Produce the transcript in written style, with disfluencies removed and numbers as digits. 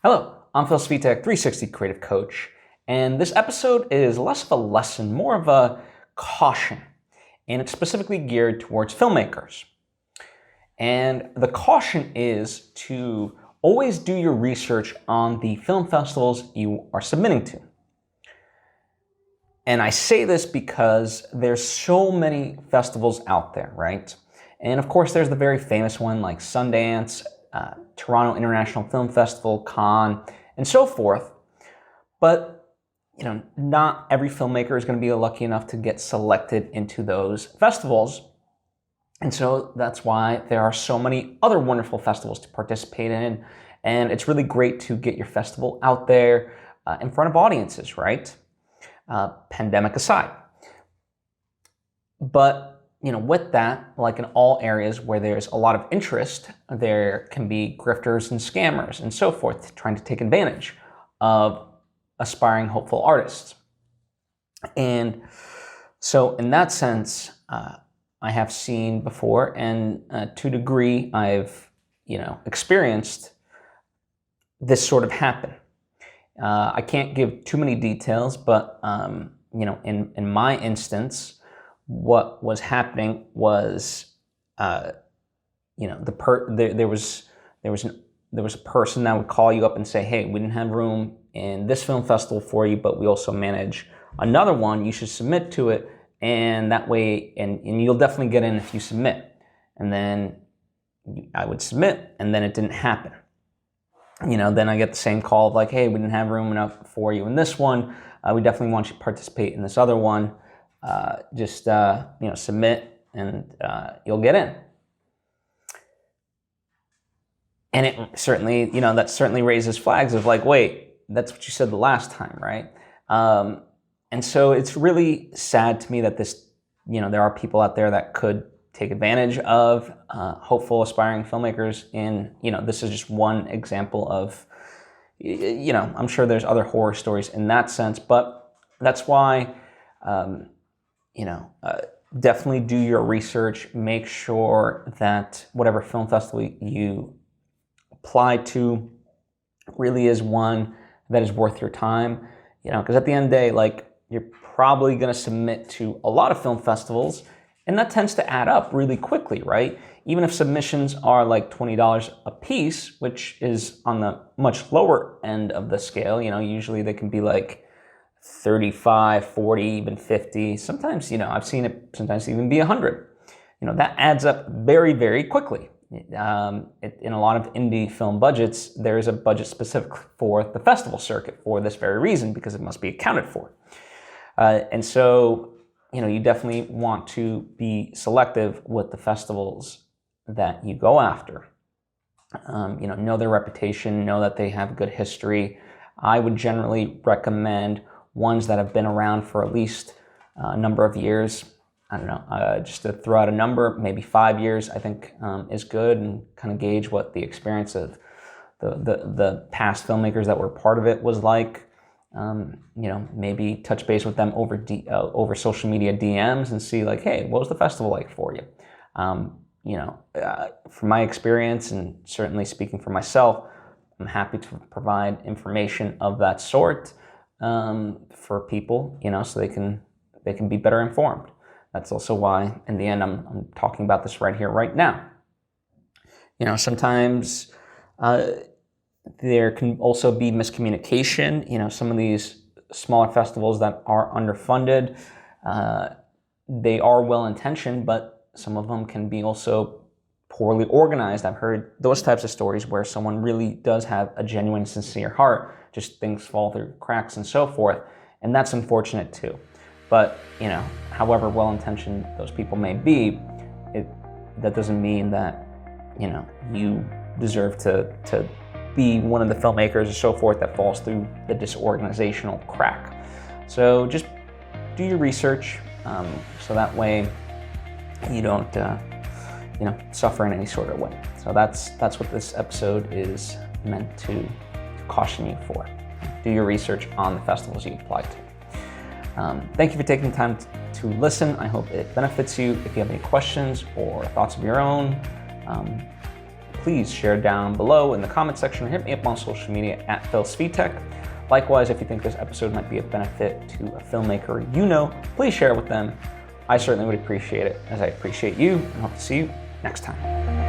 Hello, I'm Svitek, 360 Creative Coach, and this episode is less of a lesson, more of a caution, and it's specifically geared towards filmmakers. And the caution is to always do your research on the film festivals you are submitting to. And I say this because there's so many festivals out there, right? And of course, there's the very famous one like Sundance, Toronto International Film Festival, Cannes, and so forth. But not every filmmaker is going to be lucky enough to get selected into those festivals. And so that's why there are so many other wonderful festivals to participate in. And it's really great to get your festival out there in front of audiences, right? Pandemic aside. But with that, like in all areas where there's a lot of interest, there can be grifters and scammers and so forth trying to take advantage of aspiring hopeful artists. And so in that sense, I have seen before, and to a degree I've experienced this sort of happen. I can't give too many details, but in my instance, what was happening was, there was a person that would call you up and say, "Hey, we didn't have room in this film festival for you, but we also manage another one. You should submit to it, and that way, and you'll definitely get in if you submit." And then I would submit, and then it didn't happen. Then I get the same call of like, "Hey, we didn't have room enough for you in this one. We definitely want you to participate in this other one. Just submit and you'll get in." And it certainly, that certainly raises flags of like, wait, that's what you said the last time, right? And so it's really sad to me that this, there are people out there that could take advantage of hopeful, aspiring filmmakers. And, this is just one example of, I'm sure there's other horror stories in that sense, but that's why, definitely do your research. Make sure that whatever film festival you apply to really is one that is worth your time. Because at the end of the day, like, you're probably going to submit to a lot of film festivals, and that tends to add up really quickly, right? Even if submissions are like $20 a piece, which is on the much lower end of the scale, usually they can be like 35, 40, even 50. Sometimes, I've seen it sometimes even be 100. That adds up very, very quickly. In a lot of indie film budgets, there is a budget specific for the festival circuit for this very reason, because it must be accounted for. And so, you definitely want to be selective with the festivals that you go after. Know their reputation, know that they have good history. I would generally recommend ones that have been around for at least a number of years. I don't know, just to throw out a number, maybe 5 years, I think is good, and kind of gauge what the experience of the past filmmakers that were part of it was like. Maybe touch base with them over social media DMs and see like, hey, what was the festival like for you? From my experience, and certainly speaking for myself, I'm happy to provide information of that sort for people, so they can be better informed. That's also why, in the end, I'm talking about this right here, right now. Sometimes there can also be miscommunication. Some of these smaller festivals that are underfunded, they are well-intentioned, but some of them can be also poorly organized. I've heard those types of stories where someone really does have a genuine, sincere heart, just things fall through cracks and so forth, and that's unfortunate too. But, however well-intentioned those people may be, that doesn't mean that, you deserve to be one of the filmmakers or so forth that falls through the disorganizational crack. So just do your research, so that way you don't, suffer in any sort of way. So that's what this episode is meant to caution you for. Do your research on the festivals you apply to. Thank you for taking the time to listen. I hope it benefits you. If you have any questions or thoughts of your own, please share down below in the comment section or hit me up on social media at Svitek. Likewise, if you think this episode might be of benefit to a filmmaker you know, please share it with them. I certainly would appreciate it, as I appreciate you, and hope to see you next time.